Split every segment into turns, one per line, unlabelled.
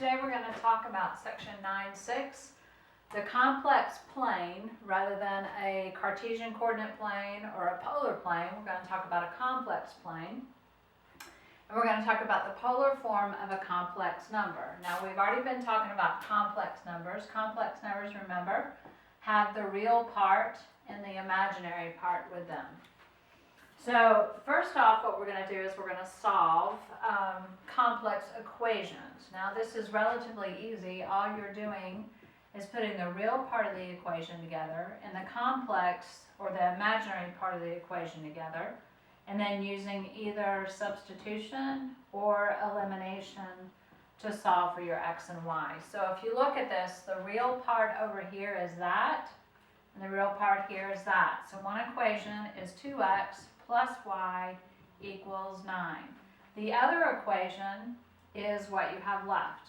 Today we're going to talk about section 9.6, the complex plane. Rather than a Cartesian coordinate plane or a polar plane, we're going to talk about a complex plane. And we're going to talk about the polar form of a complex number. Now, we've already been talking about complex numbers. Complex numbers, remember, have the real part and the imaginary part with them. So first off, what we're going to do is we're going to solve complex equations. Now this is relatively easy. All you're doing is putting the real part of the equation together and the complex or the imaginary part of the equation together, and then using either substitution or elimination to solve for your x and y. So if you look at this, the real part over here is that, and the real part here is that. So one equation is 2x plus y equals 9. The other equation is what you have left.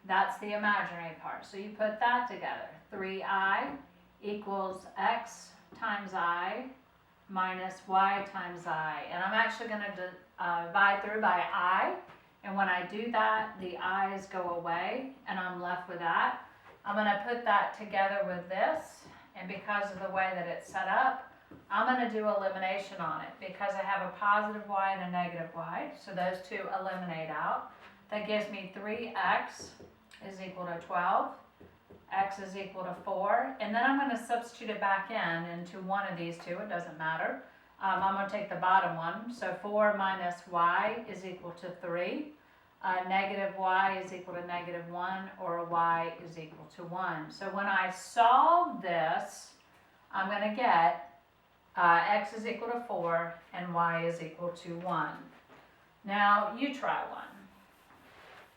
That's the imaginary part. So you put that together. 3i equals x times I minus y times I. And I'm actually going to divide through by I. And when I do that, the i's go away, and I'm left with that. I'm going to put that together with this. And because of the way that it's set up, I'm going to do elimination on it because I have a positive y and a negative y. So those two eliminate out. That gives me 3x is equal to 12. X is equal to 4. And then I'm going to substitute it back into one of these two. It doesn't matter. I'm going to take the bottom one. So 4 minus y is equal to 3. Negative y is equal to negative 1, or y is equal to 1. So when I solve this, I'm going to get x is equal to 4 and y is equal to 1. Now you try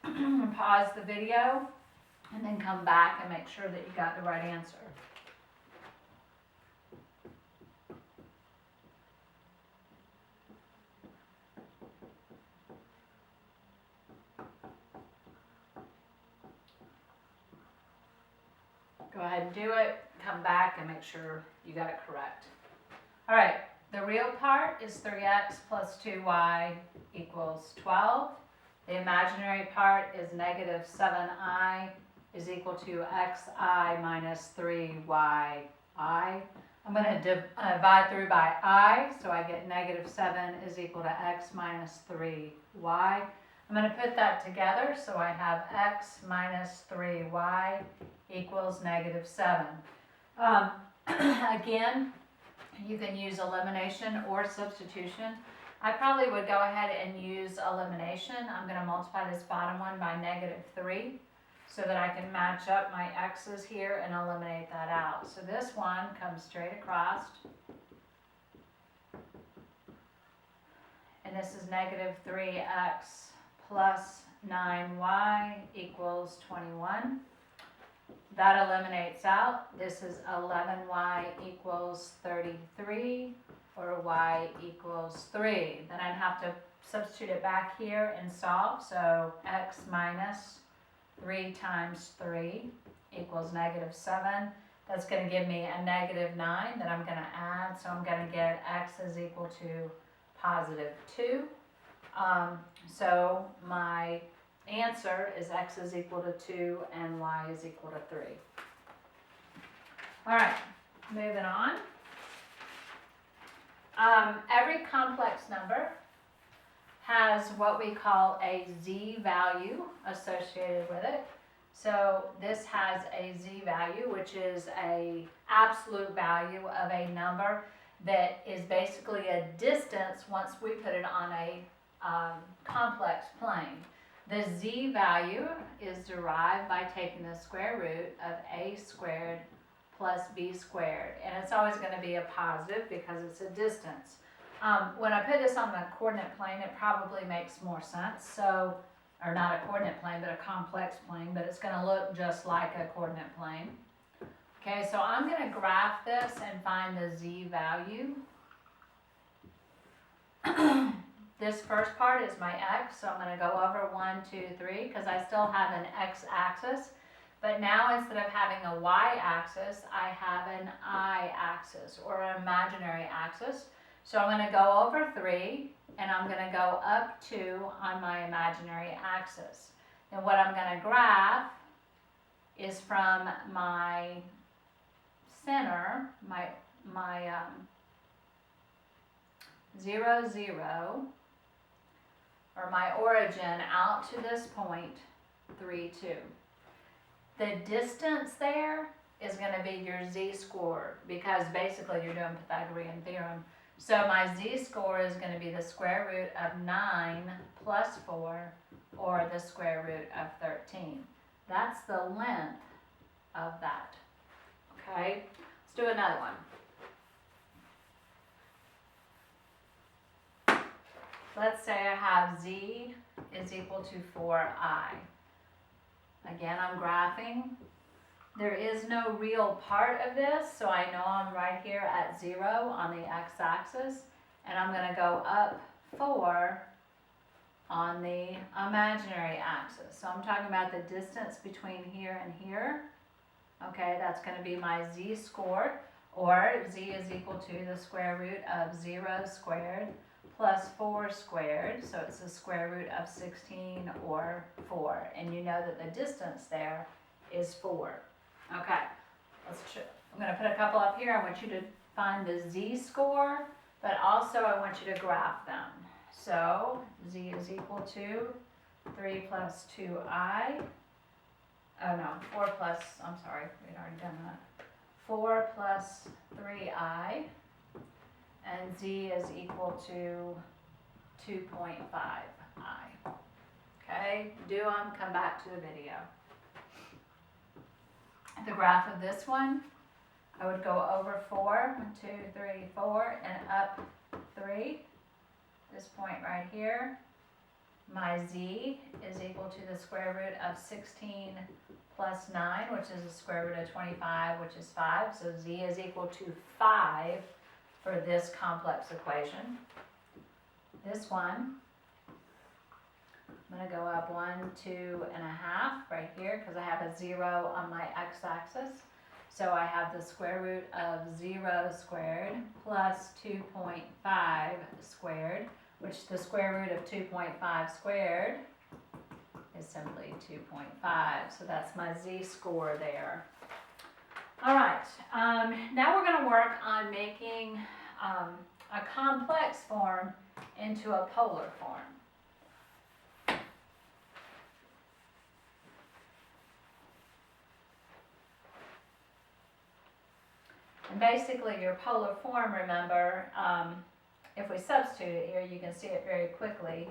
one. Pause the video and then come back and make sure that you got the right answer. Go ahead and do it. Come back and make sure you got it correct. All right, the real part is 3x plus 2y equals 12. The imaginary part is negative 7i is equal to xi minus 3yi. I'm going to divide through by I, so I get negative 7 is equal to x minus 3y. I'm going to put that together, so I have x minus 3y equals negative 7. Again, you can use elimination or substitution. I probably would go ahead and use elimination. I'm going to multiply this bottom one by negative 3 so that I can match up my x's here and eliminate that out. So this one comes straight across. And this is negative 3x plus 9y equals 21. That eliminates out. This is 11y equals 33, or y equals 3. Then I'd have to substitute it back here and solve. So x minus 3 times 3 equals negative 7. That's going to give me a negative 9 that I'm going to add. So I'm going to get x is equal to positive 2. So my answer is x is equal to 2 and y is equal to 3. All right, moving on. Every complex number has what we call a z value associated with it. So this has a z value, which is an absolute value of a number that is basically a distance once we put it on a complex plane. The z value is derived by taking the square root of a squared plus b squared. And it's always going to be a positive because it's a distance. When I put this on the coordinate plane, it probably makes more sense. So, or not a coordinate plane, but a complex plane, but it's going to look just like a coordinate plane. Okay, so I'm going to graph this and find the z value. This first part is my x, so I'm going to go over 1, 2, 3, because I still have an x-axis. But now instead of having a y-axis, I have an I-axis, or an imaginary axis. So I'm going to go over 3, and I'm going to go up 2 on my imaginary axis. And what I'm going to graph is from my center, my 0, 0, or my origin out to this point, 3, 2. The distance there is going to be your z-score, because basically you're doing Pythagorean theorem. So my z-score is going to be the square root of 9 plus 4, or the square root of 13. That's the length of that. Okay, let's do another one. Let's say I have z is equal to 4i. Again, I'm graphing. There is no real part of this, so I know I'm right here at 0 on the x-axis, and I'm going to go up 4 on the imaginary axis. So I'm talking about the distance between here and here. Okay, that's going to be my z-score, or z is equal to the square root of 0 squared plus 4 squared, so it's the square root of 16, or 4. And you know that the distance there is 4. Okay, I'm going to put a couple up here. I want you to find the z-score, but also I want you to graph them. So z is equal to 3 plus 2i. Oh no, 4 plus, I'm sorry, we'd already done that. 4 plus 3i, and z is equal to 2.5i. Okay, do them, come back to the video. The graph of this one, I would go over 4, 1, 2, 3, 4, and up 3. This point right here. My z is equal to the square root of 16 plus 9, which is the square root of 25, which is 5. So z is equal to 5 for this complex equation. This one, I'm going to go up 1, 2 and a half right here, because I have a 0 on my x-axis. So I have the square root of 0 squared plus 2.5 squared, which the square root of 2.5 squared is simply 2.5. So that's my z-score there. All right, now we're going to work on making a complex form into a polar form. And basically your polar form, remember, if we substitute it here, you can see it very quickly.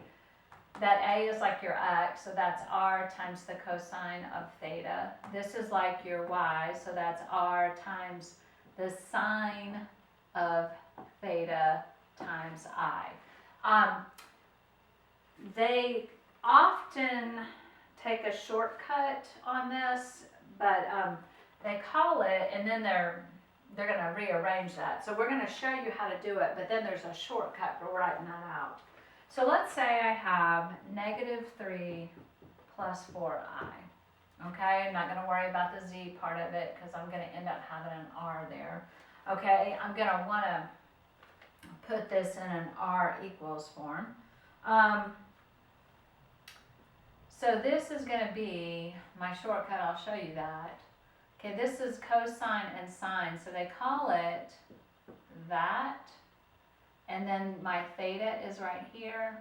That a is like your x, so that's r times the cosine of theta. This is like your y, so that's r times the sine of theta times I. They often take a shortcut on this, but they call it, and then they're going to rearrange that. So we're going to show you how to do it, but then there's a shortcut for writing that out. So let's say I have -3 plus 4i. Okay, I'm not going to worry about the z part of it because I'm going to end up having an r there. Okay, I'm going to want to put this in an r equals form. So this is going to be my shortcut. I'll show you that. Okay, this is cosine and sine, so they call it that, and then my theta is right here,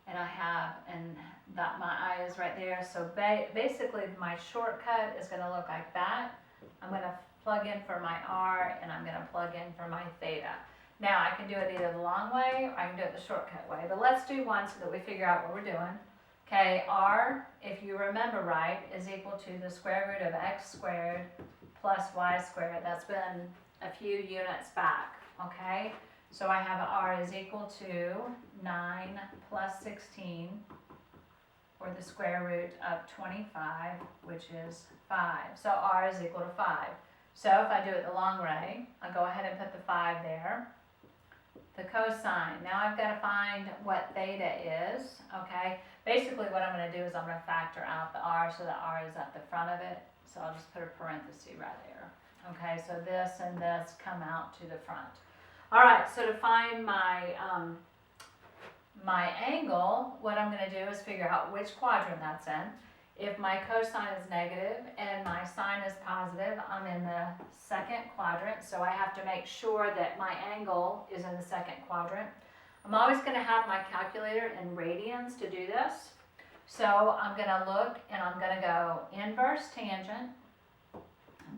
and I have, and that my I is right there, so basically my shortcut is going to look like that. I'm going to plug in for my R, and I'm going to plug in for my theta. Now I can do it either the long way, or I can do it the shortcut way, but let's do one so that we figure out what we're doing. Okay, r, if you remember right, is equal to the square root of x squared plus y squared. That's been a few units back, okay? So I have r is equal to 9 plus 16, or the square root of 25, which is 5. So r is equal to 5. So if I do it the long way, I'll go ahead and put the 5 there. The cosine, now I've got to find what theta is, okay? Basically what I'm going to do is I'm going to factor out the r, so the r is at the front of it. So I'll just put a parenthesis right there. Okay, so this and this come out to the front. All right, so to find my my angle, what I'm going to do is figure out which quadrant that's in. If my cosine is negative and my sine is positive, I'm in the second quadrant, so I have to make sure that my angle is in the second quadrant. I'm always going to have my calculator in radians to do this. So I'm going to look and I'm going to go inverse tangent.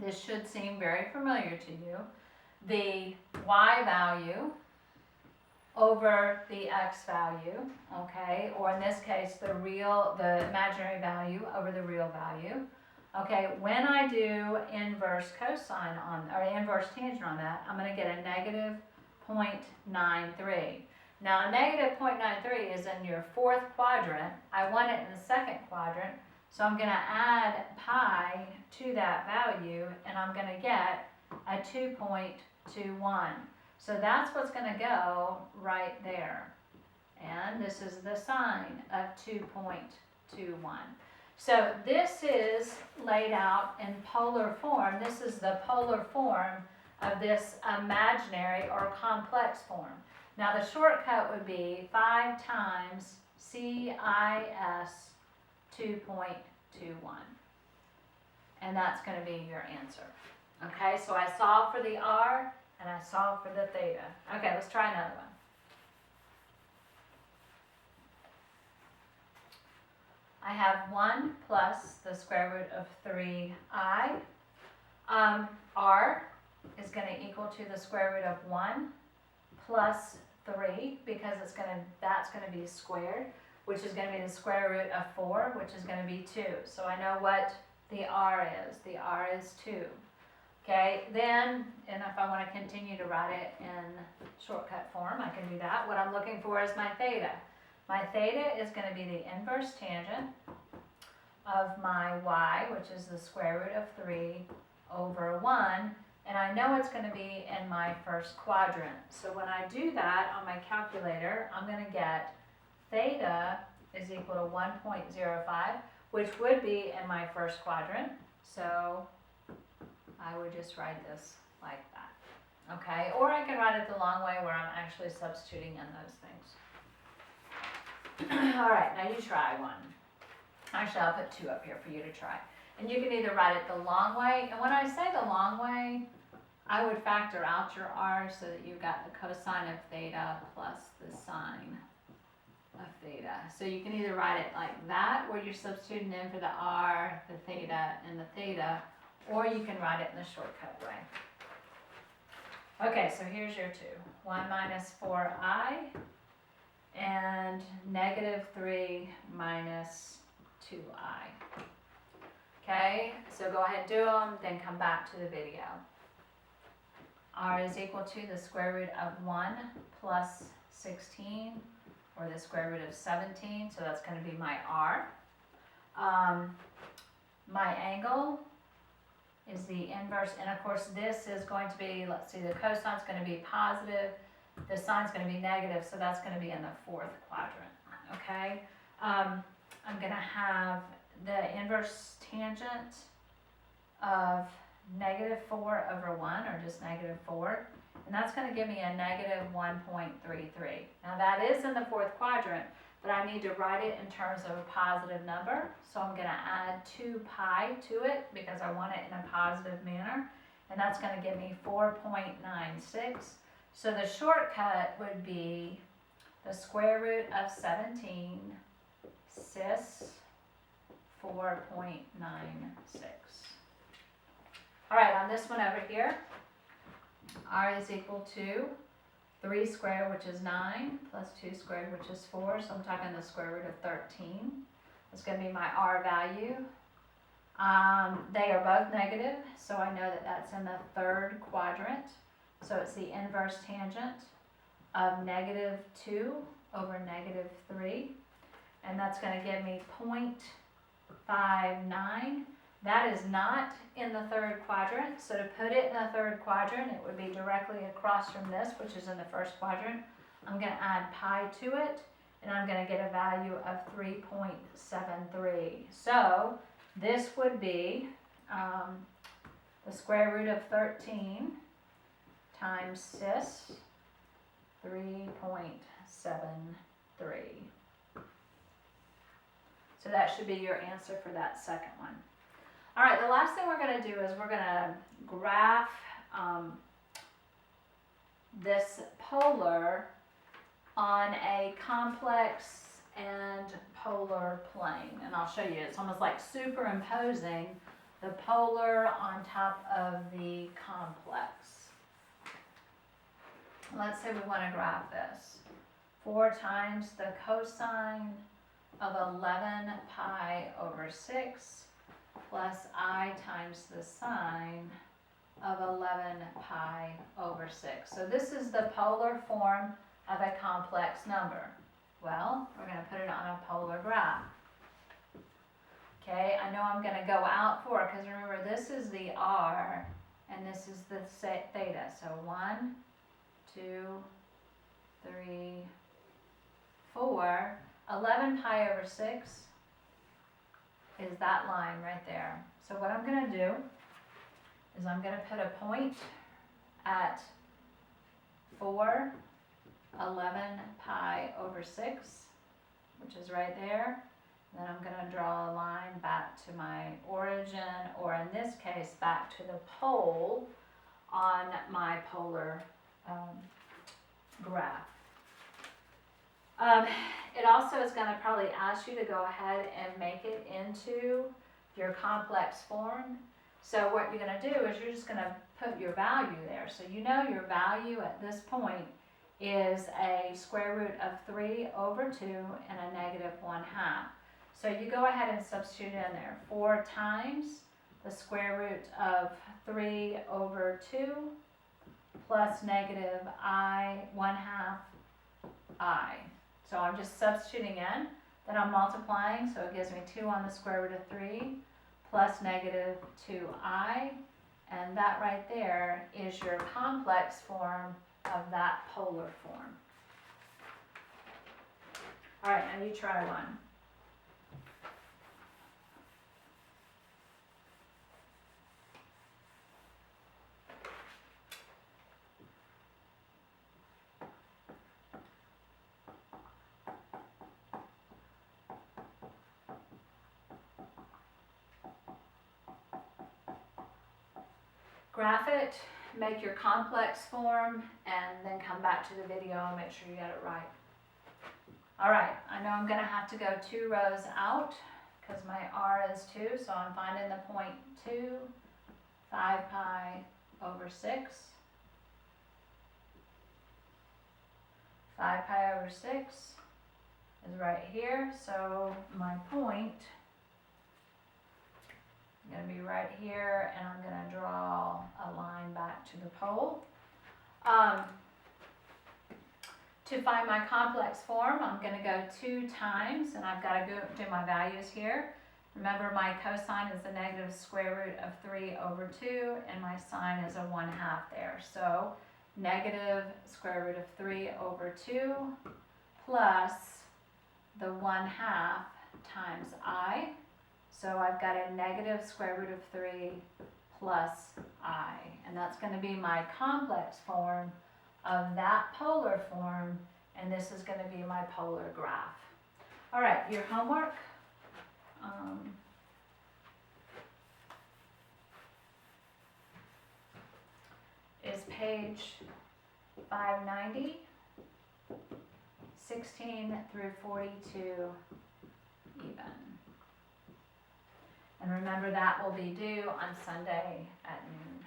This should seem very familiar to you. The y value over the x value, okay, or in this case the imaginary value over the real value. Okay, when I do inverse cosine or inverse tangent on that, I'm going to get a negative 0.93. Now, a negative 0.93 is in your fourth quadrant. I want it in the second quadrant, so I'm going to add pi to that value, and I'm going to get a 2.21. So that's what's going to go right there. And this is the sine of 2.21. So this is laid out in polar form. This is the polar form of this imaginary or complex form. Now the shortcut would be 5 times CIS 2.21. And that's going to be your answer. Okay, so I solved for the R and I solved for the theta. Okay, let's try another one. I have 1 plus the square root of 3i. R is going to equal to the square root of 1 plus 3, because that's going to be squared, which is going to be the square root of 4, which is going to be 2. So I know what the R is. The R is 2. Okay, then, and if I want to continue to write it in shortcut form, I can do that. What I'm looking for is my theta. My theta is going to be the inverse tangent of my y, which is the square root of 3 over 1. And I know it's going to be in my first quadrant. So when I do that on my calculator, I'm going to get theta is equal to 1.05, which would be in my first quadrant. So I would just write this like that. Okay, or I can write it the long way where I'm actually substituting in those things. All right, now you try one. Actually, I'll put 2 up here for you to try. And you can either write it the long way, and when I say the long way, I would factor out your r so that you've got the cosine of theta plus the sine of theta. So you can either write it like that, where you're substituting in for the r, the theta, and the theta, or you can write it in the shortcut way. Okay, so here's your 2. 1 minus 4i and negative 3 minus 2i. Okay, so go ahead and do them, then come back to the video. R is equal to the square root of 1 plus 16, or the square root of 17, so that's going to be my R. My angle is the inverse, and of course this is going to be, let's see, the cosine is going to be positive, the sine is going to be negative, so that's going to be in the fourth quadrant. Okay, I'm going to have the inverse tangent of negative 4 over 1, or just negative 4, and that's going to give me a negative 1.33. Now that is in the fourth quadrant, but I need to write it in terms of a positive number, so I'm going to add 2 pi to it because I want it in a positive manner, and that's going to give me 4.96. So the shortcut would be the square root of 17 cis 4.96. All right, on this one over here, r is equal to 3 squared, which is 9, plus 2 squared, which is 4. So I'm talking the square root of 13. That's going to be my r value. They are both negative, so I know that that's in the third quadrant. So it's the inverse tangent of negative 2 over negative 3. And that's going to give me 0.59. That is not in the third quadrant, so to put it in the third quadrant, it would be directly across from this, which is in the first quadrant. I'm going to add pi to it, and I'm going to get a value of 3.73. So this would be the square root of 13 times cis 3.73. 3. So that should be your answer for that second one. All right, the last thing we're going to do is we're going to graph this polar on a complex and polar plane. And I'll show you. It's almost like superimposing the polar on top of the complex. Let's say we want to graph this. 4 times the cosine of 11 pi over 6 plus I times the sine of 11 pi over 6. So this is the polar form of a complex number. Well, we're going to put it on a polar graph. Okay, I know I'm going to go out for it because remember this is the R and this is the theta. So 1, 2, 3, 4. 11 pi over 6 is that line right there. So what I'm going to do is I'm going to put a point at 4, 11 pi over 6, which is right there. Then I'm going to draw a line back to my origin, or in this case, back to the pole on my polar graph. It also is going to probably ask you to go ahead and make it into your complex form. So what you're going to do is you're just going to put your value there. So you know your value at this point is a square root of 3 over 2 and a negative 1/2. So you go ahead and substitute in there 4 times the square root of 3 over 2 plus negative I 1/2 I. So I'm just substituting in, then I'm multiplying, so it gives me 2 on the square root of 3 plus negative 2i, and that right there is your complex form of that polar form. All right, now you try one. Graph it, make your complex form, and then come back to the video and make sure you got it right. All right, I know I'm going to have to go 2 rows out because my R is 2, so I'm finding the point 2, 5 pi over 6. 5 pi over 6 is right here, so my point is going to be right here, and I'm going to draw a line back to the pole. To find my complex form, I'm going to go 2 times, and I've got to go do my values here. Remember, my cosine is the negative square root of 3 over 2, and my sine is a 1/2 there. So negative square root of 3 over 2 plus the 1/2 times I. So I've got a negative square root of 3 plus I. And that's going to be my complex form of that polar form, and this is going to be my polar graph. All right, your homework. Is page 590, 16 through 42 even. And remember that will be due on Sunday at noon.